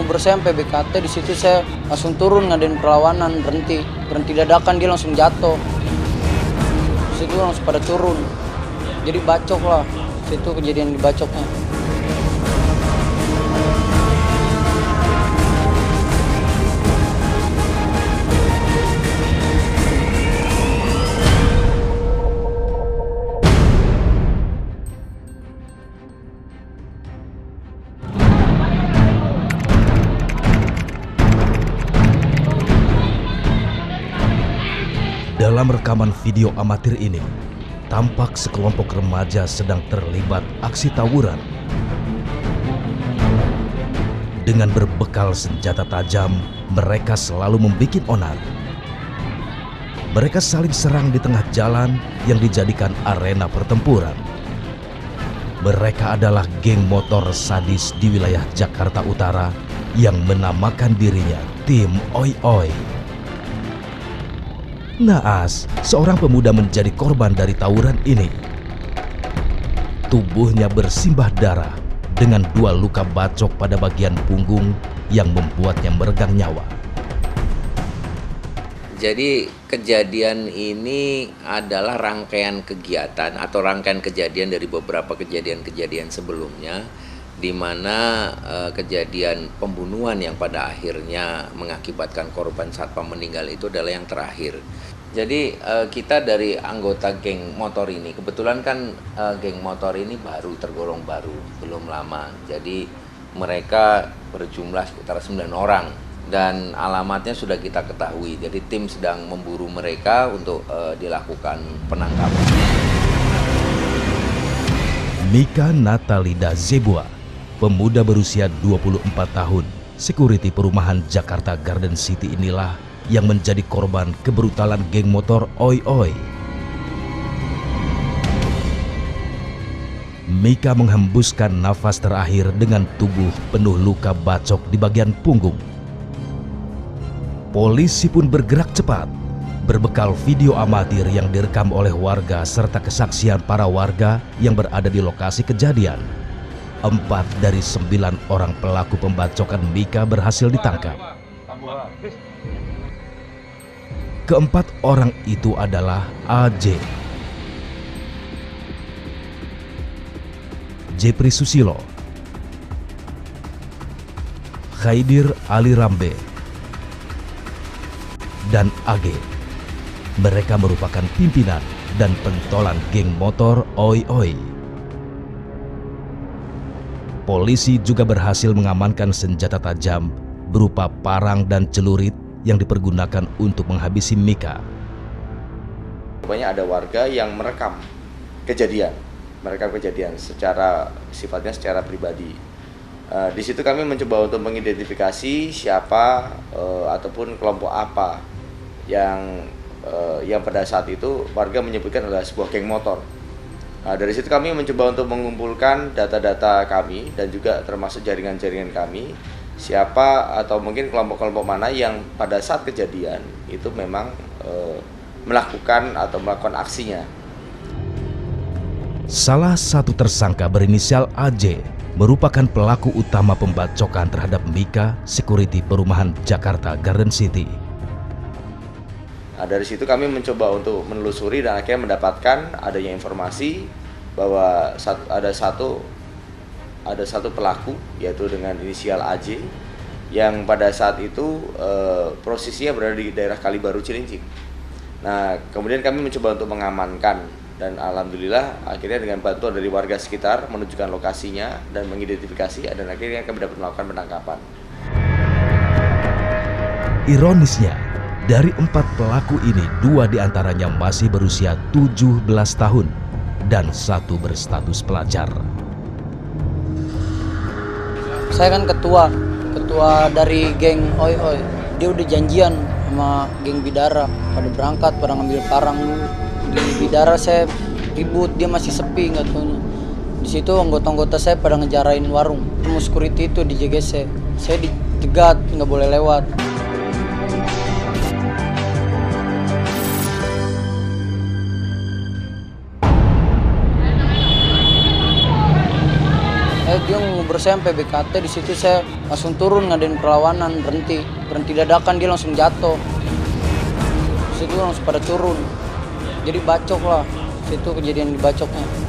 bro saya sampai BKT. Di situ saya langsung turun ngadain perlawanan, berhenti dadakan, dia langsung jatuh. Di situ langsung pada turun, jadi bacok lah. Situ kejadian dibacoknya. Dalam rekaman video amatir ini, tampak sekelompok remaja sedang terlibat aksi tawuran. Dengan berbekal senjata tajam, mereka selalu membuat onar. Mereka saling serang di tengah jalan yang dijadikan arena pertempuran. Mereka adalah geng motor sadis di wilayah Jakarta Utara yang menamakan dirinya Tim Oi Oi. Naas, seorang pemuda menjadi korban dari tawuran ini. Tubuhnya bersimbah darah dengan 2 luka bacok pada bagian punggung yang membuatnya meregang nyawa. Jadi kejadian ini adalah rangkaian kegiatan atau rangkaian kejadian dari beberapa kejadian-kejadian sebelumnya, di mana kejadian pembunuhan yang pada akhirnya mengakibatkan korban satpam meninggal itu adalah yang terakhir. Jadi kita dari anggota geng motor ini, kebetulan kan geng motor ini tergolong baru, belum lama. Jadi mereka berjumlah sekitar 9 orang dan alamatnya sudah kita ketahui. Jadi tim sedang memburu mereka untuk dilakukan penangkapan. Mika Natalida Zebua, pemuda berusia 24 tahun, security perumahan Jakarta Garden City inilah yang menjadi korban kebrutalan geng motor Oi Oi. Mika menghembuskan nafas terakhir dengan tubuh penuh luka bacok di bagian punggung. Polisi pun bergerak cepat, berbekal video amatir yang direkam oleh warga serta kesaksian para warga yang berada di lokasi kejadian. 4 dari 9 orang pelaku pembacokan Mika berhasil ditangkap. Keempat orang itu adalah AJ, Jepri Susilo, Khaidir Ali Rambe, dan AG. Mereka merupakan pimpinan dan pentolan geng motor Oi Oi. Polisi juga berhasil mengamankan senjata tajam berupa parang dan celurit yang dipergunakan untuk menghabisi Mika. Banyak ada warga yang merekam kejadian sifatnya secara pribadi. Di situ kami mencoba untuk mengidentifikasi siapa ataupun kelompok apa yang pada saat itu warga menyebutkan adalah sebuah geng motor. Dari situ kami mencoba untuk mengumpulkan data-data kami dan juga termasuk jaringan-jaringan kami, siapa atau mungkin kelompok-kelompok mana yang pada saat kejadian itu memang melakukan aksinya. Salah satu tersangka berinisial AJ merupakan pelaku utama pembacokan terhadap Mika, security perumahan Jakarta Garden City. Dari situ kami mencoba untuk menelusuri dan akhirnya mendapatkan adanya informasi bahwa ada satu pelaku, yaitu dengan inisial AJ, yang pada saat itu posisinya berada di daerah Kalibaru Cilincing. Nah, kemudian kami mencoba untuk mengamankan dan alhamdulillah akhirnya dengan bantuan dari warga sekitar menunjukkan lokasinya dan mengidentifikasi, dan akhirnya kami dapat melakukan penangkapan. Ironisnya, dari 4 pelaku ini 2 diantaranya masih berusia 17 tahun dan 1 berstatus pelajar. Saya kan ketua dari geng Oi Oi. Dia udah janjian sama geng Bidara, pada berangkat, pada ngambil parang dulu. Di Bidara saya ribut, dia masih sepi nggak taunya. Di situ anggota-anggota saya pada ngejarain warung. Temu security itu di JGC. Saya dicegat, nggak boleh lewat. Dia ngubur saya sampai BKT, di situ saya langsung turun ngadain perlawanan, berhenti dadakan, dia langsung jatuh. Di situ langsung pada turun. Jadi bacok lah, situ kejadian dibacoknya.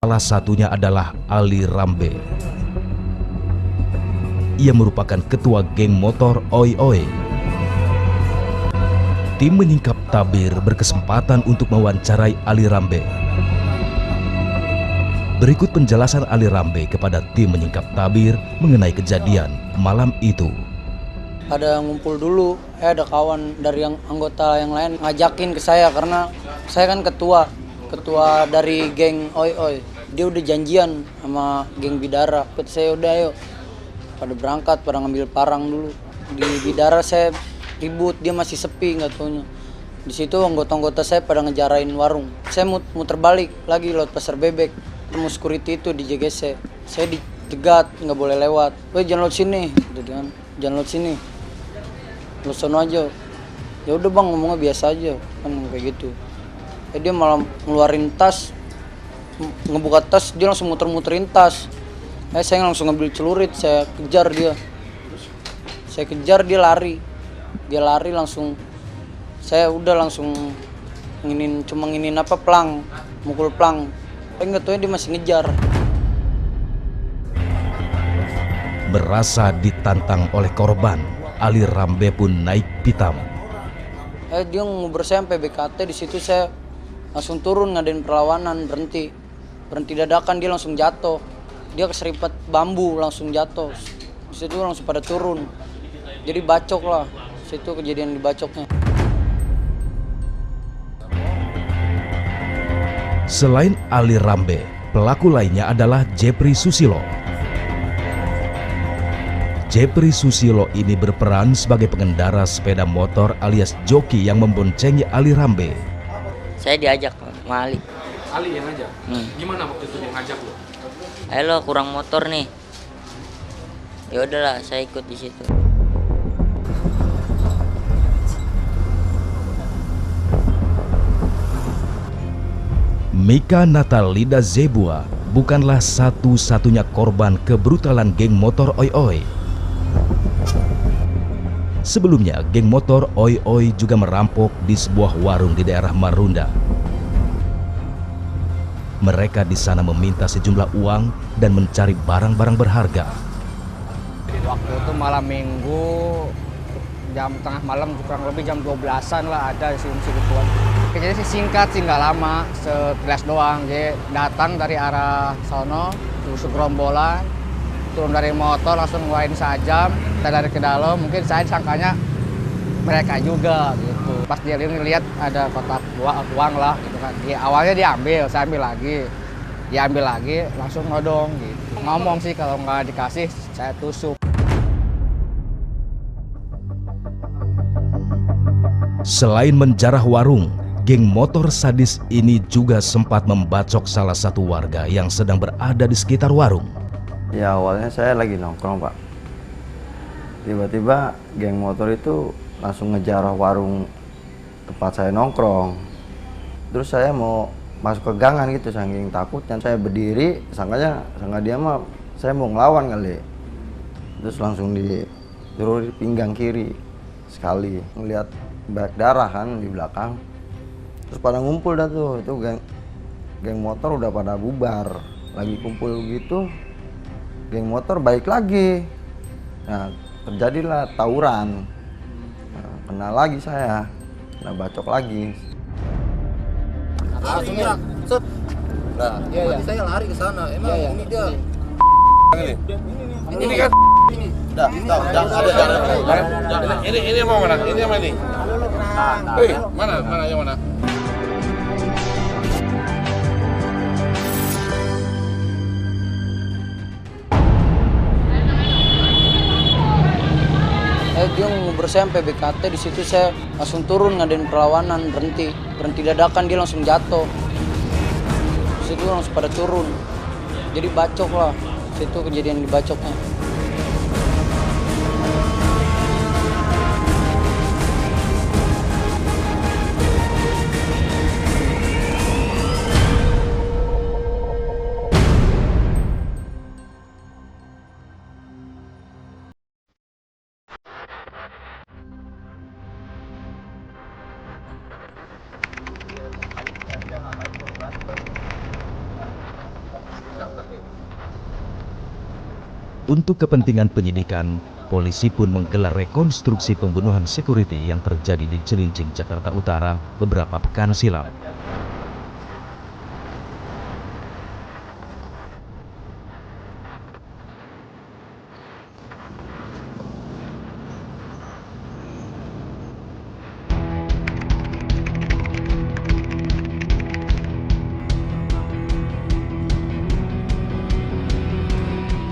Salah satunya adalah Ali Rambe. Ia merupakan ketua geng motor Oi Oi. Tim Menyingkap Tabir berkesempatan untuk mewawancarai Ali Rambe. Berikut penjelasan Ali Rambe kepada tim Menyingkap Tabir mengenai kejadian malam itu. Ada ngumpul dulu, ada kawan dari anggota yang lain ngajakin ke saya karena saya kan ketua dari geng Oi Oi. Dia udah janjian sama geng Bidara. Saya udah ayo pada berangkat, pada ngambil parang dulu. Di Bidara saya ribut, dia masih sepi nggak taunya. Di situ anggota-anggota saya pada ngejarain warung. Saya muter balik lagi lewat Pasar Bebek, ketemu security itu di JGC. Saya dicegat, nggak boleh lewat. Weh jangan lewat sini, gitu kan. Jangan lewat sini. Lu sono aja. Ya udah bang, ngomongnya biasa aja, kan kayak gitu. Dia malah ngeluarin tas, ngebuka tas, dia langsung muter-muterin tas. Saya langsung ngambil celurit, saya kejar dia. Saya kejar, dia lari langsung. Saya udah langsung cuma nginin plang, mukul plang. Tapi nggak tahu dia masih ngejar. Merasa ditantang oleh korban, Ali Rambe pun naik pitam. Dia ngubur saya sampai BKT, di situ saya langsung turun ngadain perlawanan, berhenti dadakan, dia langsung jatuh. Dia keseripet bambu langsung jatuh. Di situ langsung pada turun. Jadi bacok lah, situ kejadian dibacoknya. Selain Ali Rambe, pelaku lainnya adalah Jepri Susilo. Jepri Susilo ini berperan sebagai pengendara sepeda motor alias joki yang memboncengi Ali Rambe. Saya diajak sama Ali. Ali yang ngajak? Gimana waktu itu dia ngajak lo? Ayo lo kurang motor nih. Ya udahlah, saya ikut di situ. Mika Natalida Zebua bukanlah satu-satunya korban kebrutalan geng motor Oi Oi. Sebelumnya, geng motor Oi Oi juga merampok di sebuah warung di daerah Marunda. Mereka di sana meminta sejumlah uang dan mencari barang-barang berharga. Waktu itu malam minggu, jam tengah malam, kurang lebih jam 12-an lah ada di segituan. Kejadian sih singkat sih, nggak lama, sekilas doang. Jadi datang dari arah sono, segerombolan, turun dari motor langsung ngeluarin sajam, kita dari ke dalam, mungkin saya disangkanya mereka juga gitu. Pas dia lihat ada kotak uang lah gitu kan. Awalnya diambil, saya ambil lagi. Dia ambil lagi, langsung nodong gitu. Ngomong sih kalau nggak dikasih, saya tusuk. Selain menjarah warung, geng motor sadis ini juga sempat membacok salah satu warga yang sedang berada di sekitar warung. Ya awalnya saya lagi nongkrong Pak. Tiba-tiba geng motor itu langsung ngejarah warung tempat saya nongkrong. Terus saya mau masuk ke gangan gitu, saking takutnya saya berdiri, sangka dia mah saya mau ngelawan kali. Terus langsung diturunin di pinggang kiri sekali. Ngelihat banyak darah kan di belakang. Terus pada ngumpul dah tuh, itu geng motor udah pada bubar. Lagi kumpul gitu, geng motor balik lagi. Nah, terjadilah tawuran. Nah, kena lagi saya, kena bacok lagi. Langsung gerak, set. Nah, berarti saya lari ke sana. Emang ini dia Ini kan ini mau mana? Ini apa ini? Mana yang mana? Dia ngubur saya sampai BKT, di situ saya langsung turun ngadain perlawanan, berhenti dadakan, dia langsung jatuh. Di situ langsung pada turun, jadi bacok lah, situ kejadian dibacoknya. Untuk kepentingan penyidikan, polisi pun menggelar rekonstruksi pembunuhan security yang terjadi di Cilincing, Jakarta Utara beberapa pekan silam.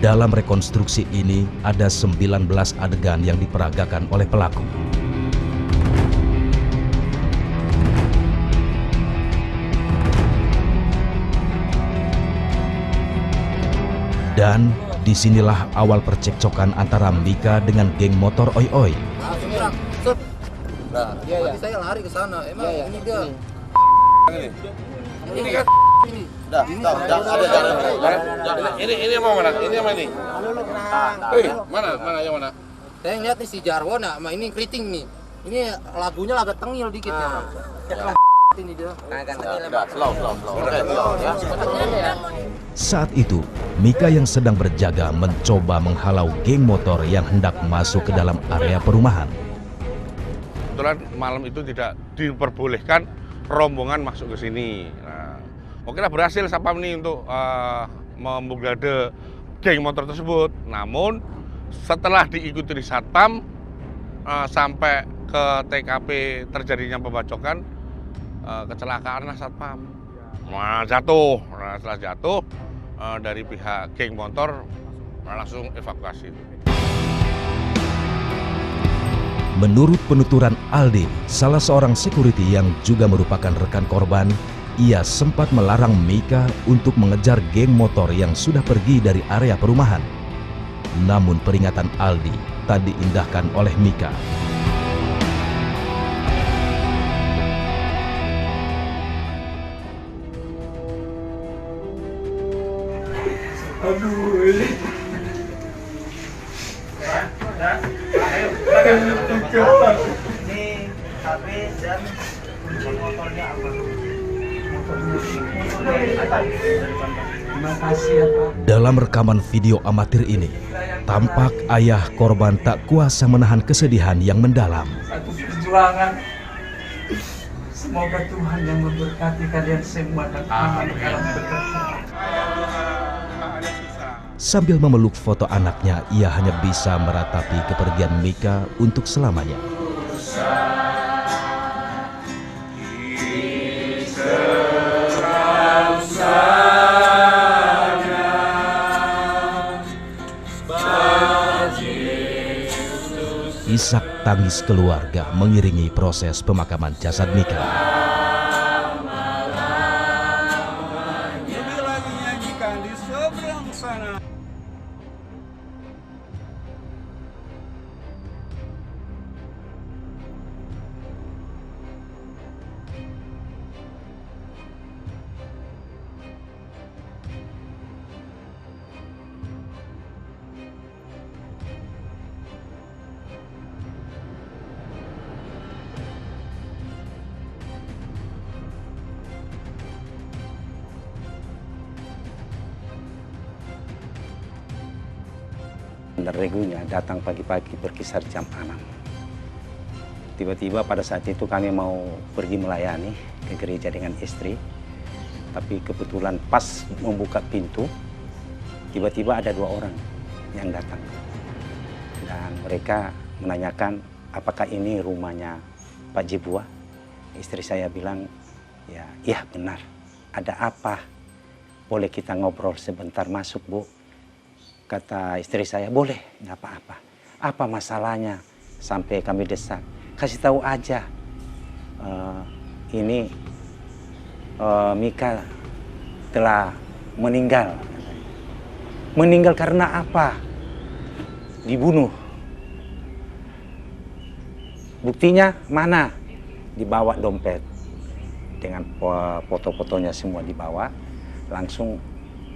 Dalam rekonstruksi ini ada 19 adegan yang diperagakan oleh pelaku. Dan disinilah awal percekcokan antara Mika dengan geng motor Oi Oi. Nah, tadi saya lari ke sana. Emang ini dia. Ini kan ini mau mana? Ini apa ini? Mana yang mana? Saya ngeliat nih si Jarwo, nah, sama ini keriting nih. Ini lagunya agak tengil dikit ya. Ini dia. Saat itu, Mika yang sedang berjaga mencoba menghalau geng motor yang hendak masuk ke dalam area perumahan. Kebetulan malam itu tidak diperbolehkan rombongan masuk ke sini. Nah, oke lah, berhasil Satpam ini untuk memblokade geng motor tersebut. Namun setelah diikuti di Satpam sampai ke TKP terjadinya pembacokan, kecelakaan lah Satpam. Nah, jatuh. Nah, setelah jatuh dari pihak geng motor langsung evakuasi. Menurut penuturan Aldi, salah seorang security yang juga merupakan rekan korban, ia sempat melarang Mika untuk mengejar geng motor yang sudah pergi dari area perumahan. Namun peringatan Aldi tak diindahkan oleh Mika. Dalam rekaman video amatir ini, tampak ayah korban tak kuasa menahan kesedihan yang mendalam. Satu perjuangan. Semoga Tuhan yang memberkati kalian semua dan aman dalam bekerja. Sambil memeluk foto anaknya, ia hanya bisa meratapi kepergian Mika untuk selamanya. Isak tangis keluarga mengiringi proses pemakaman jasad Mika. Regunya datang pagi-pagi berkisar jam 6. Tiba-tiba pada saat itu kami mau pergi melayani ke gereja dengan istri. Tapi kebetulan pas membuka pintu, tiba-tiba ada 2 orang yang datang. Dan mereka menanyakan apakah ini rumahnya Pak Jibua. Istri saya bilang, ya, iya benar. Ada apa? Boleh kita ngobrol sebentar, masuk Bu? Kata istri saya, boleh, nggak apa-apa. Apa masalahnya? Sampai kami desak, kasih tahu aja. Ini Mika telah meninggal. Meninggal karena apa? Dibunuh. Buktinya mana? Dibawa dompet. Dengan foto-fotonya semua dibawa. Langsung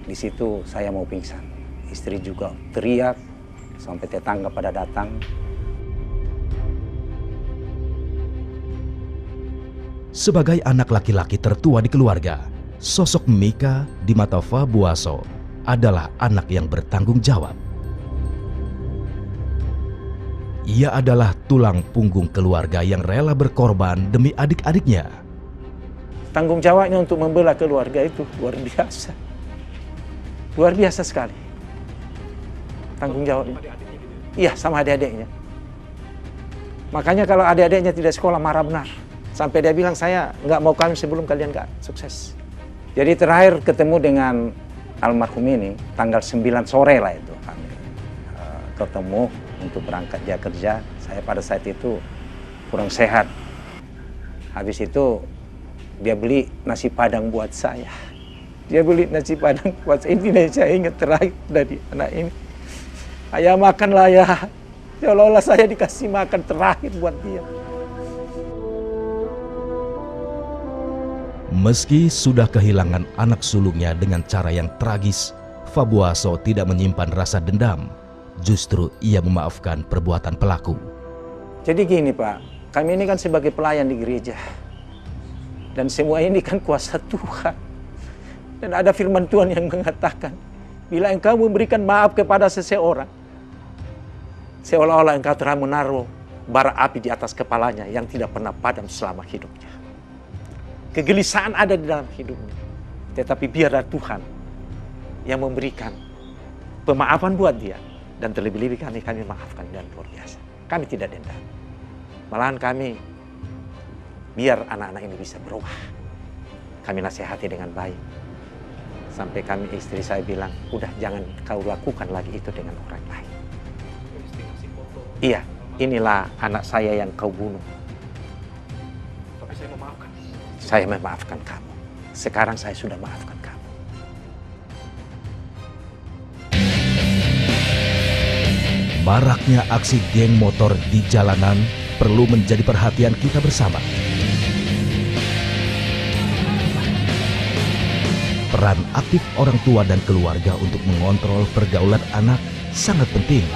di situ saya mau pingsan. Istri juga teriak sampai tetangga pada datang. Sebagai anak laki-laki tertua di keluarga, sosok Mika di mata Fabuaso adalah anak yang bertanggung jawab. Ia adalah tulang punggung keluarga yang rela berkorban demi adik-adiknya. Tanggung jawabnya untuk membela keluarga itu luar biasa. Luar biasa sekali. Tanggung jawabnya. Iya, sama adik-adiknya. Makanya kalau adik-adiknya tidak sekolah marah benar. Sampai dia bilang, saya nggak mau kawin sebelum kalian nggak sukses. Jadi terakhir ketemu dengan almarhum ini, tanggal 9 sore lah itu kami ketemu untuk berangkat dia kerja. Saya pada saat itu kurang sehat. Habis itu dia beli nasi padang buat saya. Dia beli nasi padang buat saya. Ini saya ingat terakhir dari anak ini. Ayah makanlah ya. Seolah-olah saya dikasih makan terakhir buat dia. Meski sudah kehilangan anak sulungnya dengan cara yang tragis, Fabuaso tidak menyimpan rasa dendam. Justru ia memaafkan perbuatan pelaku. Jadi gini Pak, kami ini kan sebagai pelayan di gereja. Dan semua ini kan kuasa Tuhan. Dan ada firman Tuhan yang mengatakan, bila engkau memberikan maaf kepada seseorang, seolah-olah engkau telah menaruh bara api di atas kepalanya yang tidak pernah padam selama hidupnya. Kegelisahan ada di dalam hidupnya. Tetapi biarlah Tuhan yang memberikan pemaafan buat dia. Dan terlebih-lebih kami maafkan dan luar biasa. Kami tidak dendam. Malahan kami biar anak-anak ini bisa berubah. Kami nasihati dengan baik. Sampai kami istri saya bilang, udah jangan kau lakukan lagi itu dengan orang lain. Iya, inilah anak saya yang kau bunuh. Tapi saya memaafkan. Saya memaafkan kamu. Sekarang saya sudah maafkan kamu. Maraknya aksi geng motor di jalanan perlu menjadi perhatian kita bersama. Peran aktif orang tua dan keluarga untuk mengontrol pergaulan anak sangat penting.